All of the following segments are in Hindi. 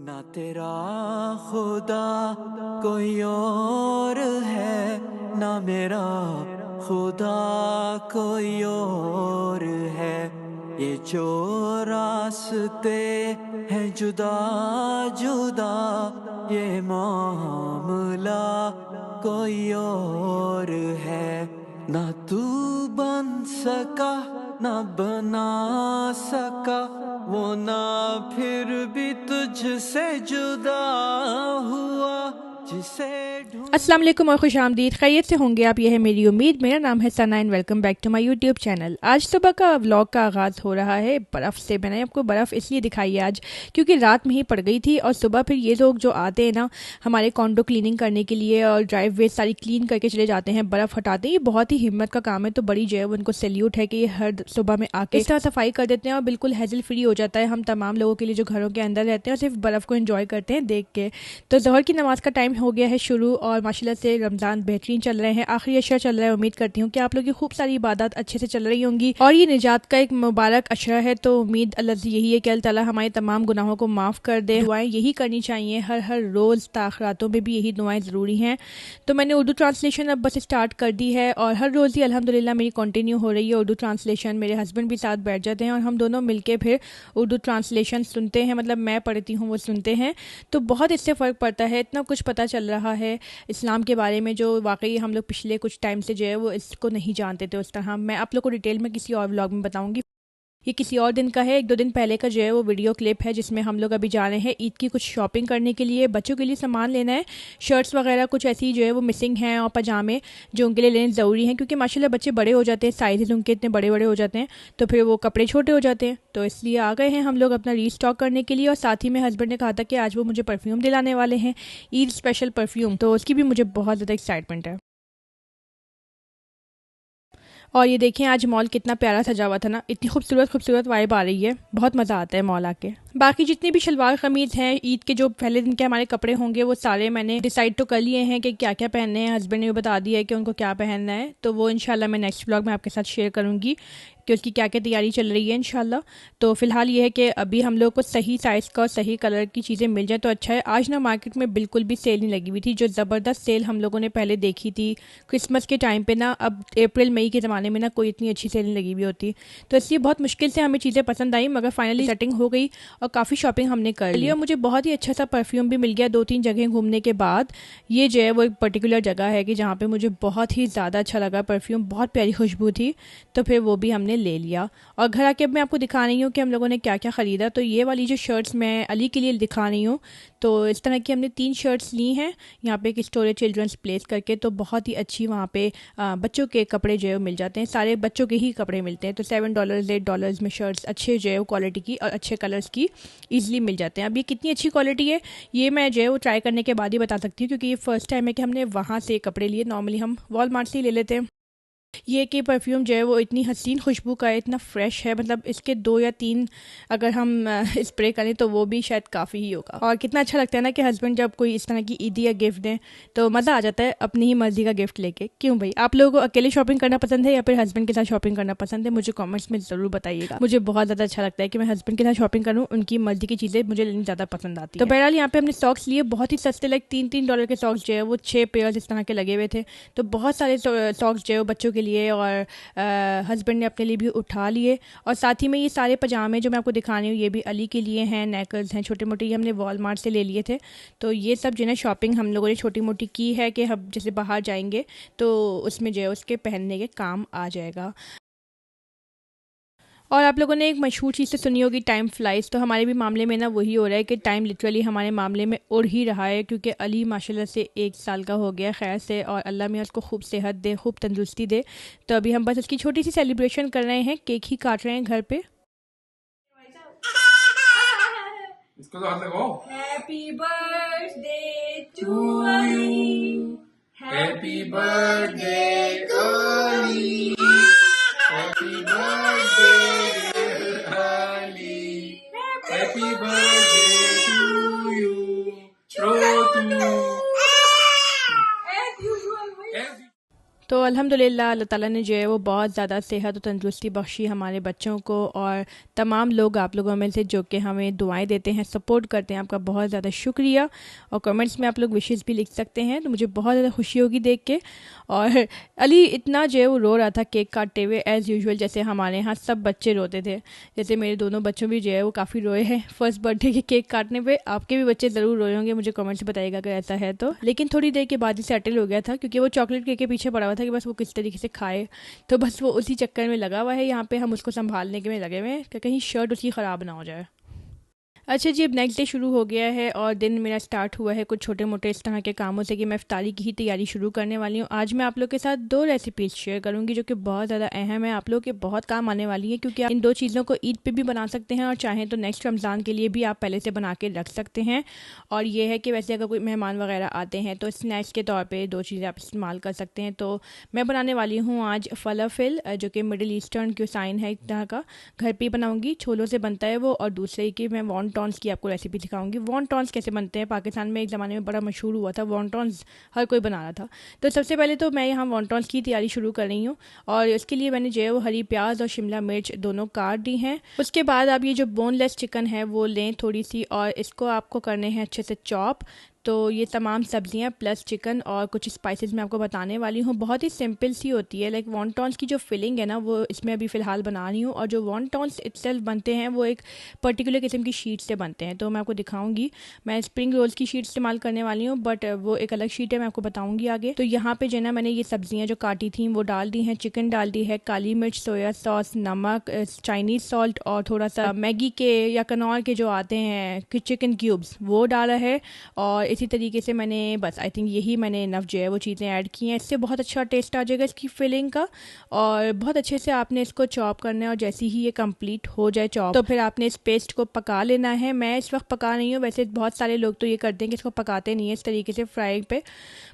ना तेरा खुदा कोई और है, ना मेरा खुदा कोई और है। ये जो रास्ते हैं जुदा जुदा, ये मामला कोई और है। ना तू बन सका ना बना सका, वो ना फिर भी तुझसे जुदा हुआ जिसे अस्सलाम वालेकुम और खुश आमदीद। खैरियत से होंगे आप, यह है मेरी उम्मीद। मेरा नाम है Sana and welcome back to my YouTube channel. आज सुबह का व्लॉग का आगाज़ हो रहा है बर्फ़ से। मैंने आपको बर्फ़ इसलिए दिखाई है आज क्योंकि रात में ही पड़ गई थी और सुबह फिर ये लोग जो आते हैं ना हमारे कॉन्डो क्लीनिंग करने के लिए और ड्राइव वे सारी क्लीन करके चले जाते हैं, बर्फ़ हटाते हैं। ये बहुत ही हिम्मत का काम है, तो बड़ी जो है उनको सैल्यूट है कि ये हर सुबह में आके इस तरह सफाई कर देते हैं और बिल्कुल हैजल फ्री हो जाता है हम तमाम लोगों के लिए जो घरों के अंदर रहते हैं और सिर्फ बर्फ़ को एंजॉय करते हैं देख के। तो ज़ोहर की नमाज़ का टाइम हो गया है शुरू और माशाल्लाह से रमज़ान बेहतरीन चल रहे हैं, आखिरी अशरा चल रहा है। उम्मीद करती हूँ कि आप लोग की खूब सारी इबादत अच्छे से चल रही होंगी और ये निजात का एक मुबारक अशरा है। तो उम्मीद अल्लाह से यही है कि अल्लाह ताला हमारे तमाम गुनाहों को माफ़ कर दे। दुआएं यही करनी चाहिए हर हर रोज़, ताख़रातों में भी यही दुआएं ज़रूरी हैं। तो मैंने उर्दू ट्रांसलेशन अब बस स्टार्ट कर दी है और हर रोज़ ही अल्हम्दुलिल्लाह मेरी कंटिन्यू हो रही है उर्दू ट्रांसलेशन। मेरे हस्बैंड भी साथ बैठ जाते हैं और हम दोनों मिलके फिर उर्दू ट्रांसलेशन सुनते हैं, मतलब मैं पढ़ती हूँ वो सुनते हैं। तो बहुत इससे फ़र्क पड़ता है, इतना कुछ पता चल रहा है इस्लाम के बारे में जो वाकई हम लोग पिछले कुछ टाइम से जो है वो इसको नहीं जानते थे उस तरह। मैं आप लोग को डिटेल में किसी और व्लॉग में बताऊंगी। ये किसी और दिन का है, एक दो दिन पहले का जो है वो वीडियो क्लिप है जिसमें हम लोग अभी जा रहे हैं ईद की कुछ शॉपिंग करने के लिए। बच्चों के लिए सामान लेना है, शर्ट्स वगैरह कुछ ऐसी जो है वो मिसिंग हैं और पजामे जो उनके लिए लेने ज़रूरी हैं क्योंकि माशाल्लाह बच्चे बड़े हो जाते हैं, साइज़ उनके इतने बड़े बड़े हो जाते हैं तो फिर वो कपड़े छोटे हो जाते हैं। तो इसलिए आ गए हैं हम लोग अपना रीस्टॉक करने के लिए। और साथ ही में हस्बैंड ने कहा था कि आज वो मुझे परफ्यूम दिलाने वाले हैं, ईद स्पेशल परफ्यूम, तो उसकी भी मुझे बहुत ज़्यादा एक्साइटमेंट है। और ये देखें आज मॉल कितना प्यारा सजा हुआ था ना, इतनी खूबसूरत खूबसूरत वाइब आ रही है, बहुत मज़ा आता है मॉल आके। बाकी जितनी भी शलवार कमीज़ हैं ईद के जो पहले दिन के हमारे कपड़े होंगे वो सारे मैंने डिसाइड तो कर लिए हैं कि क्या क्या पहनने हैं। हस्बैंड ने भी बता दिया है कि उनको क्या पहनना है, तो वो इंशाल्लाह मैं नेक्स्ट व्लॉग में आपके साथ शेयर करूँगी कि उसकी क्या क्या तैयारी चल रही है इंशाल्लाह। तो फ़िलहाल ये है कि अभी हम लोग को सही साइज़ का और सही कलर की चीज़ें मिल जाए तो अच्छा है। आज ना मार्केट में बिल्कुल भी सेल नहीं लगी हुई थी, जो ज़बरदस्त सेल हम लोगों ने पहले देखी थी क्रिसमस के टाइम पे ना, अब अप्रैल मई के ज़माने में ना कोई इतनी अच्छी सेल नहीं लगी हुई होती। तो इसलिए बहुत मुश्किल से हमें चीज़ें पसंद आई, मगर फाइनली सेटिंग हो गई और काफ़ी शॉपिंग हमने कर ली। और मुझे बहुत ही अच्छा सा परफ्यूम भी मिल गया दो तीन जगह घूमने के बाद। ये जो है वो एक पर्टिकुलर जगह है कि जहाँ पे मुझे बहुत ही ज़्यादा अच्छा लगा परफ्यूम, बहुत प्यारी खुशबू थी, तो फिर वो भी हमने ले लिया। और घर आके अब मैं आपको दिखा रही हूँ कि हम लोगों ने क्या क्या ख़रीदा। तो ये वाली जो शर्ट्स मैं अली के लिए दिखा रही हूँ, तो इस तरह की हमने 3 शर्ट्स ली हैं यहाँ पे एक स्टोरेज चिल्ड्रंस प्लेस करके। तो बहुत ही अच्छी वहाँ पे बच्चों के कपड़े जो है मिल जाते हैं, सारे बच्चों के ही कपड़े मिलते हैं। तो $7 $8 में शर्ट्स अच्छे जो है वो क्वालिटी की और अच्छे कलर्स की ईजिली मिल जाते हैं। अब ये कितनी अच्छी क्वालिटी है ये मैं जो है वो ट्राई करने के बाद ही बता सकती हूँ क्योंकि ये फ़र्स्ट टाइम है कि हमने वहाँ से कपड़े लिए। नॉर्मली हम वॉलमार्ट से ही ले लेते हैं। ये कि परफ्यूम जो है वो इतनी हसीन खुशबू का है, इतना फ्रेश है, मतलब इसके 2 या 3 अगर हम स्प्रे करें तो वो भी शायद काफ़ी ही होगा। और कितना अच्छा लगता है ना कि हस्बैंड जब कोई इस तरह की ईदी या गिफ्ट दें तो मज़ा आ जाता है अपनी ही मर्ज़ी का गिफ्ट लेके। क्यों भाई, आप लोगों को अकेले शॉपिंग करना पसंद है या फिर हस्बैंड के साथ शॉपिंग करना पसंद है? मुझे कॉमेंट्स में ज़रूर बताइएगा। मुझे बहुत ज़्यादा अच्छा लगता है कि मैं हस्बैंड के साथ शॉपिंग करूँ, उनकी मर्ज़ी की चीज़ें मुझे लेनी ज़्यादा पसंद आती है। तो बहरहाल यहाँ पे हमने सॉक्स लिए, बहुत ही सस्ते, लाइक $3 के सॉक्स जो है वो 6 पेयर्स इस तरह के लगे हुए थे। तो बहुत सारे सॉक्स जो है वो बच्चों के लिए और हस्बैंड ने अपने लिए भी उठा लिए। और साथ ही में ये सारे पजामे जो मैं आपको दिखा रही हूँ ये भी अली के लिए हैं, नेकर्स हैं छोटे मोटे, ये हमने वॉलमार्ट से ले लिए थे। तो ये सब जो है ना शॉपिंग हम लोगों ने छोटी मोटी की है कि हम जैसे बाहर जाएंगे तो उसमें जो है उसके पहनने के काम आ जाएगा। और आप लोगों ने एक मशहूर चीज़ से सुनी होगी, टाइम फ्लाइज। तो हमारे भी मामले में ना वही हो रहा है कि टाइम लिटरली हमारे मामले में उड़ ही रहा है क्योंकि अली माशाल्लाह से 1 साल का हो गया खैर से, और अल्लाह में उसको खूब सेहत दे, खूब तंदुरुस्ती दे। तो अभी हम बस उसकी छोटी सी सेलिब्रेशन कर रहे हैं, केक ही काट रहे हैं घर पे। इसको तो हाथ लगाओ। Happy birthday to Ali, happy birthday Ali, happy birthday Ali, happy birthday to you, to. तो अल्हम्दुलिल्लाह अल्लाह ताला ने जो है वो बहुत ज़्यादा सेहत और तंदुरुस्ती बख्शी हमारे बच्चों को, और तमाम लोग आप लोगों में से जो कि हमें दुआएं देते हैं, सपोर्ट करते हैं, आपका बहुत ज़्यादा शुक्रिया। और कमेंट्स में आप लोग विशेस भी लिख सकते हैं, तो मुझे बहुत ज़्यादा खुशी होगी देख के। और अली इतना जो है वो रो रहा था केक काटते हुए, एज़ यूजुअल जैसे हमारे यहाँ सब बच्चे रोते थे। जैसे मेरे दोनों बच्चों भी जो है वो काफ़ी रोए हैं फर्स्ट बर्थडे के केक काटने पे। आपके भी बच्चे ज़रूर रोए होंगे, मुझे कमेंट्स में बताइएगा अगर ऐसा है तो। लेकिन थोड़ी देर के बाद ही सेटल हो गया था, क्योंकि वो चॉकलेट केक के पीछे पड़ा हुआ था कि बस वो किस तरीके से खाए, तो बस वो उसी चक्कर में लगा हुआ है। यहाँ पे हम उसको संभालने के में लगे हुए हैं कि कहीं शर्ट उसकी ख़राब ना हो जाए। अच्छा जी, अब नेक्स्ट डे शुरू हो गया है और दिन मेरा स्टार्ट हुआ है कुछ छोटे मोटे इस तरह के कामों से कि मैं इफ्तारी की ही तैयारी शुरू करने वाली हूँ। आज मैं आप लोग के साथ 2 रेसिपीज़ शेयर करूँगी जो कि बहुत ज़्यादा अहम है, आप लोग के बहुत काम आने वाली है, क्योंकि आप इन 2 चीज़ों को ईद पे भी बना सकते हैं और चाहें तो नेक्स्ट रमज़ान के लिए भी आप पहले से बना के रख सकते हैं। और ये है कि वैसे अगर कोई मेहमान वगैरह आते हैं तो स्नैक्स के तौर पर 2 चीज़ें आप इस्तेमाल कर सकते हैं। तो मैं बनाने वाली हूँ आज फलाफिल, जो कि मिडिल ईस्टर्न क्यूसाइन है एक तरह का, घर पर ही बनाऊँगी, छोलों से बनता है वो। और दूसरे कि मैं वॉन्टॉन्स की आपको रेसिपी दिखाऊंगी। वॉन्टॉन्स कैसे बनते हैं, पाकिस्तान में एक ज़माने में बड़ा मशहूर हुआ था, वॉन्टॉन्स हर कोई बना रहा था। तो सबसे पहले तो मैं यहाँ वॉन्टॉन्स की तैयारी शुरू कर रही हूँ, और इसके लिए मैंने जो है वो हरी प्याज और शिमला मिर्च दोनों काट दी हैं। उसके बाद आप ये जो बोनलेस चिकन है वो लें थोड़ी सी, और इसको आपको करने हैं अच्छे से चॉप। तो ये तमाम सब्जियां प्लस चिकन और कुछ स्पाइसेस मैं आपको बताने वाली हूँ, बहुत ही सिंपल सी होती है। लाइक वॉन्टॉन्स की जो फिलिंग है ना वो इसमें अभी फ़िलहाल बना रही हूँ, और जो वॉन्टॉन्स इटसेल्फ बनते हैं वो एक पर्टिकुलर किस्म की शीट से बनते हैं। तो मैं आपको दिखाऊंगी, मैं स्प्रिंग रोल्स की शीट इस्तेमाल करने वाली हूँ, बट वो एक अलग शीट है, मैं आपको बताऊँगी आगे। तो यहाँ पर जो है ना मैंने ये सब्जियाँ जो काटी थी वो डाल दी हैं, चिकन डाल दी है, काली मिर्च, सोया सॉस, नमक, चाइनीज़ सॉल्ट, और थोड़ा सा मैगी के या कनौर के जो आते हैं चिकन क्यूब्स वो डाला है। और इसी तरीके से मैंने बस आई थिंक यही मैंने इनफ जो है वो चीज़ें ऐड की हैं। इससे बहुत अच्छा टेस्ट आ जाएगा इसकी फिलिंग का, और बहुत अच्छे से आपने इसको चॉप करना है। और जैसे ही ये कंप्लीट हो जाए चॉप, तो फिर आपने इस पेस्ट को पका लेना है। मैं इस वक्त पका नहीं हूँ, वैसे बहुत सारे लोग तो ये करते हैं कि इसको पकाते नहीं है इस तरीके से फ्राई पे,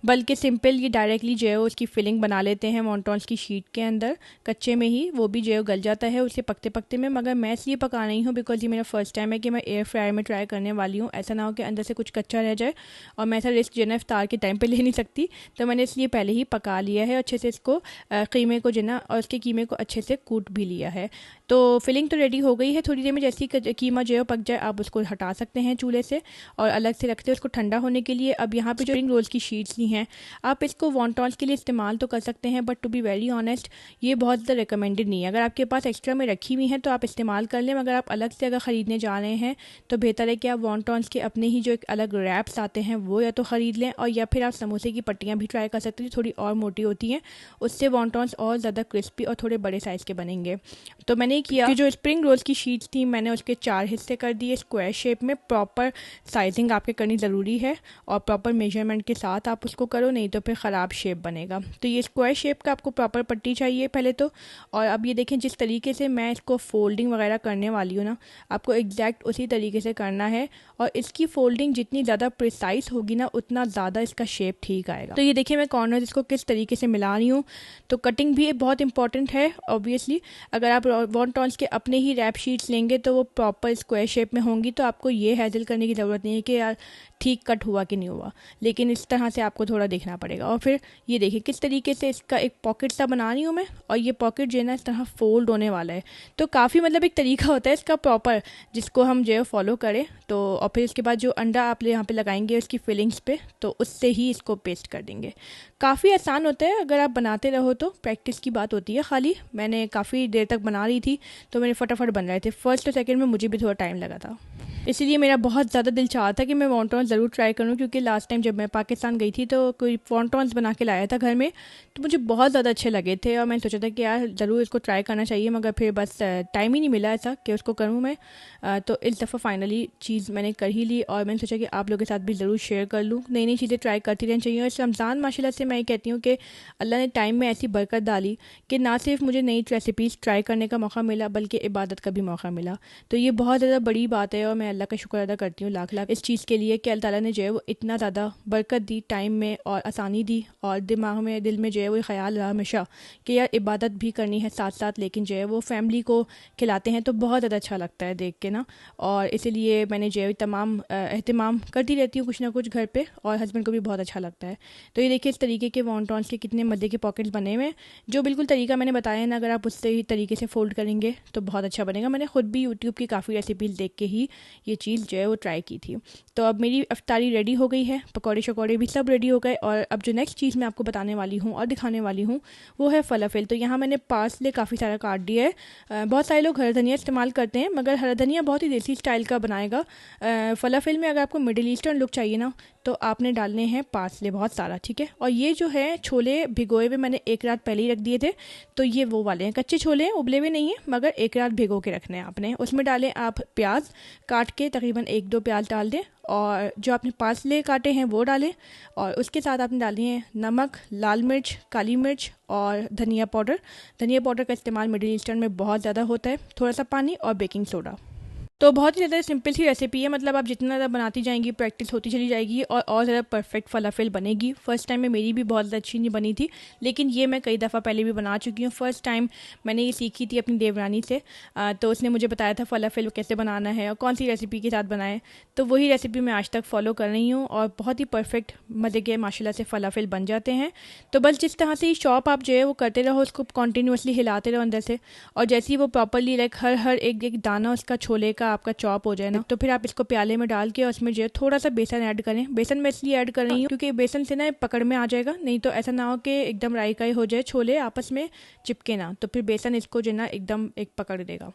बल्कि सिंपल ये डायरेक्टली जो है उसकी फिलिंग बना लेते हैं वॉन्टॉन्स की शीट के अंदर कच्चे में ही, वो भी जो है गल जाता है उसे पकते पकते में। मगर मैं इसलिए पका नहीं हूँ बिकॉज ये मेरा फर्स्ट टाइम है कि मैं एयर फ्रायर में ट्राई करने वाली हूँ, ऐसा ना हो कि अंदर से कुछ कच्चा रह जाए, और मैं ऐसा रिस्क जो है ना इफ्तार के टाइम पे ले नहीं सकती। तो मैंने इसलिए पहले ही पका लिया है अच्छे से इसको, कीमे को जो ना और उसके कीमे को अच्छे से कूट भी लिया है। तो फिलिंग तो रेडी हो गई है। थोड़ी देर में जैसे ही कीमा जो है पक जाए आप उसको हटा सकते हैं चूल्हे से और अलग से रखते हैं उसको ठंडा होने के लिए। अब यहाँ पे जो स्प्रिंग रोल्स की शीट्स ली हैं, आप इसको वॉन्टॉन्स के लिए इस्तेमाल तो कर सकते हैं, but to be very honest ये बहुत ज़्यादा रिकमेंडेड नहीं है। अगर आपके पास एक्स्ट्रा में रखी हुई हैं तो आप इस्तेमाल कर लें, मगर आप अलग से अगर ख़रीदने जा रहे हैं तो बेहतर है कि आप वॉन्टॉन्स के अपने ही जो एक अलग रैप्स आते हैं वो या तो ख़रीद लें, और या फिर आप समोसे की पट्टियाँ भी ट्राई कर सकते हैं, थोड़ी और मोटी होती हैं, उससे वॉन्टॉन्स और ज़्यादा क्रिस्पी और थोड़े बड़े साइज़ के बनेंगे। तो मैंने किया कि जो स्प्रिंग रोल्स की शीट्स थी मैंने उसके 4 हिस्से कर दिए स्क्वायर शेप में। प्रॉपर साइजिंग आपके करनी ज़रूरी है और प्रॉपर मेजरमेंट के साथ आप उसको करो, नहीं तो फिर ख़राब शेप बनेगा। तो ये स्क्वायर शेप का आपको प्रॉपर पट्टी चाहिए पहले तो। और अब ये देखें जिस तरीके से मैं इसको फोल्डिंग वगैरह करने वाली हूँ ना, आपको एग्जैक्ट उसी तरीके से करना है, और इसकी फोल्डिंग जितनी ज़्यादा प्रिसाइज होगी ना उतना ज़्यादा इसका शेप ठीक आएगा। तो ये देखिए मैं कॉर्नर इसको किस तरीके से मिला रही हूँ। तो कटिंग भी बहुत इंपॉर्टेंट है ऑब्वियसली। अगर आप वॉन्टॉन्स के अपने ही रैप शीट्स लेंगे तो वो प्रॉपर स्क्वायर शेप में होंगी, तो आपको ये हैजल करने की ज़रूरत नहीं है कि यार ठीक कट हुआ कि नहीं हुआ, लेकिन इस तरह से आपको थोड़ा देखना पड़ेगा। और फिर ये देखिए किस तरीके से इसका एक पॉकेट सा बना रही हूँ मैं, और ये पॉकेट जो है ना इस तरह फोल्ड होने वाला है। तो काफ़ी मतलब एक तरीका होता है इसका प्रॉपर, जिसको हम जो है फॉलो करें। तो और फिर इसके बाद जो अंडा आप यहाँ पे लगाएंगे उसकी फिलिंग्स पे, तो उससे ही इसको पेस्ट कर देंगे। काफ़ी आसान होता है अगर आप बनाते रहो तो, प्रैक्टिस की बात होती है खाली। मैंने काफ़ी देर तक बना रही थी तो मेरे फटाफट बन रहे थे। फर्स्ट और सेकंड में मुझे भी थोड़ा टाइम लगा था, इसीलिए मेरा बहुत ज़्यादा दिल चाहा था कि मैं वॉन्टॉन्स ज़रूर ट्राई करूं, क्योंकि लास्ट टाइम जब मैं पाकिस्तान गई थी तो कोई वॉन्टॉन्स बना के लाया था घर में, तो मुझे बहुत ज़्यादा अच्छे लगे थे और मैंने सोचा था कि यार ज़रूर इसको ट्राई करना चाहिए, मगर फिर बस टाइम ही नहीं मिला ऐसा कि उसको करूँ मैं। तो इस दफ़ा फाइनली चीज़ मैंने कर ही ली, और मैंने सोचा कि आप लोगों के साथ भी ज़रूर शेयर कर लूँ। नई नई चीज़ें ट्राई करती रहनी चाहिए। और इस रमज़ान माशाल्लाह से मैं ये कहती हूँ कि अल्लाह ने टाइम में ऐसी बरकत डाली कि ना सिर्फ मुझे नई रेसिपीज़ ट्राई करने का मौका मिला, बल्कि इबादत का भी मौका मिला। तो ये बहुत ज़्यादा बड़ी बात है, और मैं अल्लाह का शुक्र अदा करती हूँ लाख लाख इस चीज़ के लिए कि अल्लाह ताला ने जो है वो इतना ज़्यादा बरकत दी टाइम में और आसानी दी, और दिमाग में दिल में जो है वो ख्याल रहा हमेशा कि यार इबादत भी करनी है साथ साथ, लेकिन जो है वो फैमिली को खिलाते हैं तो बहुत ज़्यादा अच्छा लगता है देख के ना। और इसीलिए मैंने जो है तमाम एहतमाम करती रहती हूँ कुछ ना कुछ घर पे, और हस्बैंड को भी बहुत अच्छा लगता है। तो ये देखिए इस तरीके के वॉन्टॉन्स के कितने मज़े के पॉकेट्स बने हुए हैं, जो बिल्कुल तरीका मैंने बताया ना, अगर आप उससे ही तरीके से फ़ोल्ड करेंगे तो बहुत अच्छा बनेगा। मैंने खुद भी यूट्यूब की काफ़ी रेसिपीज़ देख के ही ये चीज़ जो है वो ट्राई की थी। तो अब मेरी अफ्तारी रेडी हो गई है, पकौड़े शकौड़े भी सब रेडी हो गए, और अब जो नेक्स्ट चीज़ मैं आपको बताने वाली हूँ और दिखाने वाली हूँ वो है फलाफिल। तो यहाँ मैंने पार्सले काफ़ी सारा काट दिया है। बहुत सारे लोग हरा धनिया इस्तेमाल करते हैं, मगर हरा धनिया बहुत ही देसी स्टाइल का बनाएगा। फलाफिल में अगर आपको मिडिल ईस्टर्न लुक चाहिए ना, तो आपने डालने हैं पार्सले बहुत सारा, ठीक है। और ये जो है छोले भिगोए हुए मैंने एक रात पहले ही रख दिए थे, तो ये वो वाले हैं, कच्चे छोले हैं, उबले हुए नहीं हैं, मगर एक रात भिगो के रखने हैं आपने। उसमें डालें आप प्याज काट के, तकरीबन 1-2 प्याज डाल दें, और जो आपने पार्सले काटे हैं वो डालें, और उसके साथ आपने डालनी है नमक, लाल मिर्च, काली मिर्च और धनिया पाउडर। धनिया पाउडर का इस्तेमाल मिडिल ईस्टर्न में बहुत ज़्यादा होता है, थोड़ा सा पानी और बेकिंग सोडा। तो बहुत ही ज़्यादा सिंपल सी रेसिपी है, मतलब आप जितना ज़्यादा बनाती जाएंगी प्रैक्टिस होती चली जाएगी और ज़्यादा परफेक्ट फलाफिल बनेगी। फ़र्स्ट टाइम में मेरी भी बहुत ज़्यादा अच्छी नहीं बनी थी, लेकिन ये मैं कई दफ़ा पहले भी बना चुकी हूँ। फ़र्स्ट टाइम मैंने ये सीखी थी अपनी देवरानी से, तो उसने मुझे बताया था फलाफिल कैसे बनाना है और कौन सी रेसिपी के साथ बनाए, तो वही रेसिपी मैं आज तक फॉलो कर रही हूँ, और बहुत ही परफेक्ट मज़े के माशाल्लाह से फ़लाफिल बन जाते हैं। तो बस जिस तरह से शॉप आप जो है वो करते रहो, उसको कॉन्टीन्यूसली हिलाते रहो अंदर से, और जैसे ही वो प्रॉपरली लाइक हर एक दाना उसका छोले का आपका चॉप हो जाए ना, तो फिर आप इसको प्याले में डाल के उसमें जो है थोड़ा सा बेसन ऐड करें। बेसन मैं इसलिए ऐड कर रही हूँ क्योंकि बेसन से ना पकड़ में आ जाएगा, नहीं तो ऐसा ना हो कि एकदम राई काई हो जाए, छोले आपस में चिपके ना, तो फिर बेसन इसको जो है ना एकदम एक पकड़ देगा।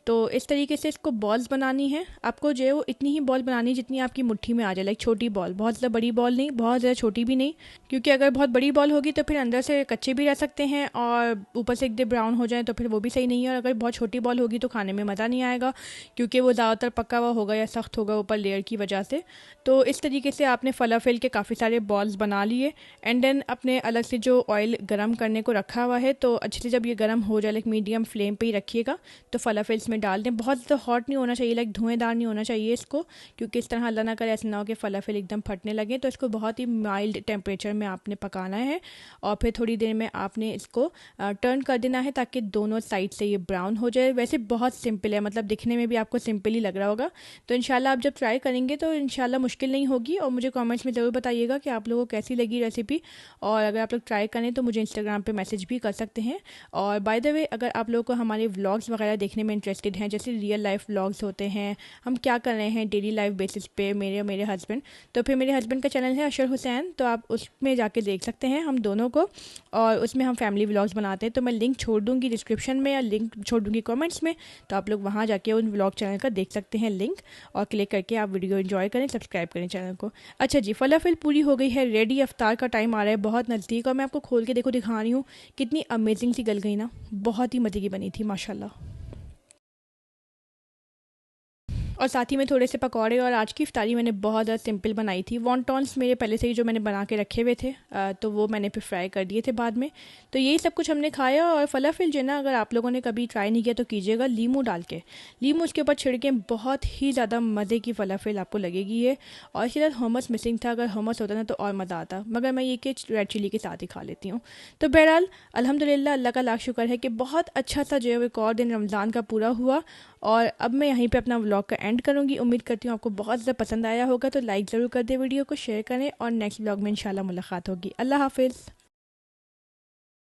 तो इस तरीके से इसको बॉल्स बनानी है आपको, जो है वो इतनी ही बॉल बनानी है जितनी आपकी मुट्ठी में आ जाए, लाइक छोटी बॉल, बहुत ज़्यादा बड़ी बॉल नहीं, बहुत ज़्यादा छोटी भी नहीं, क्योंकि अगर बहुत बड़ी बॉल होगी तो फिर अंदर से कच्चे भी रह सकते हैं और ऊपर से एकदम ब्राउन हो जाए तो फिर वो भी सही नहीं है। और अगर बहुत छोटी बॉल होगी तो खाने में मज़ा नहीं आएगा, क्योंकि वो ज़्यादातर पका हुआ होगा या सख्त होगा ऊपर लेयर की वजह से। तो इस तरीके से आपने फलाफिल के काफ़ी सारे बॉल्स बना लिए, एंड देन अपने अलग से जो ऑयल गर्म करने को रखा हुआ है, तो अच्छे से जब ये गर्म हो जाए, लाइक मीडियम फ्लेम पे ही रखिएगा, तो फलाफिल इसमें डाल दें। बहुत ज़्यादा हॉट नहीं होना चाहिए, लाइक धुएंदार नहीं होना चाहिए इसको, क्योंकि इस तरह अल्लाह ना करे ऐसा ना हो कि फलाफिल एकदम फटने लगे। तो इसको बहुत ही माइल्ड टेम्परेचर में आपने पकाना है, और फिर थोड़ी देर में आपने इसको टर्न कर देना है ताकि दोनों साइड से ये ब्राउन हो जाए। वैसे बहुत सिंपल है, मतलब दिखने में भी आपको सिंपल ही लग रहा होगा। तो इंशाल्लाह आप जब ट्राई करेंगे तो इंशाल्लाह मुश्किल नहीं होगी, और मुझे कमेंट्स में ज़रूर बताइएगा कि आप लोगों को कैसी लगी रेसिपी। और अगर आप लोग ट्राई करें तो मुझे इंस्टाग्राम पे मैसेज भी कर सकते हैं। और बाय द वे, अगर आप लोगों को हमारे व्लॉग्स वगैरह देखने में इंटरेस्टेड हैं, जैसे रियल लाइफ व्लॉग्स होते हैं, हम क्या कर रहे हैं डेली लाइफ बेसिस पे, मेरे और मेरे हस्बैंड, तो फिर मेरे हस्बैंड का चैनल है अशर हुसैन, तो आप उसमें जाके देख सकते हैं हम दोनों को, और उसमें हम फैमिली व्लॉग्स बनाते हैं। तो मैं लिंक छोड़ दूँगी डिस्क्रिप्शन में या लिंक छोड़ दूँगी कमेंट्स में, तो आप लोग वहाँ जाके उन व्लॉग चैनल का देख सकते हैं लिंक, और क्लिक करके आप वीडियो एंजॉय करें, सब्सक्राइब करें चैनल को। अच्छा जी, फलाफिल पूरी हो गई है रेडी, अफ्तार का टाइम आ रहा है बहुत नज़दीक, और मैं आपको खोल के दिखा रही हूँ कितनी अमेजिंग सी गल गई ना, बहुत ही मज़े की बनी थी माशाल्लाह। और साथ ही में थोड़े से पकौड़े, और आज की इफ्तारी मैंने बहुत ज़्यादा सिंपल बनाई थी। वॉन्टॉन्स मेरे पहले से ही जो मैंने बना के रखे हुए थे, तो वो मैंने फिर फ्राई कर दिए थे बाद में। तो यही सब कुछ हमने खाया। और फलाफिल जो है ना, अगर आप लोगों ने कभी ट्राई नहीं किया तो कीजिएगा, लीमू डाल के, लीमू उसके ऊपर छिड़के, बहुत ही ज़्यादा मज़े की फलाफिल आपको लगेगी ये। और इसके साथ हमस मिसिंग था, अगर हमस होता ना तो और मज़ा आता, मगर मैं ये कि रेड चिली के साथ ही खा लेती हूँ। तो बहरहाल अल्हम्दुलिल्लाह, अल्लाह का लाख शुक्र है कि बहुत अच्छा सा जो है एक और दिन रमज़ान का पूरा हुआ। और अब मैं यहीं पे अपना व्लॉग का एंड करूँगी। उम्मीद करती हूँ आपको बहुत ज़्यादा पसंद आया होगा, तो लाइक ज़रूर कर दे वीडियो को, शेयर करें, और नेक्स्ट व्लॉग में इंशाल्लाह मुलाकात होगी। अल्लाह हाफिज़।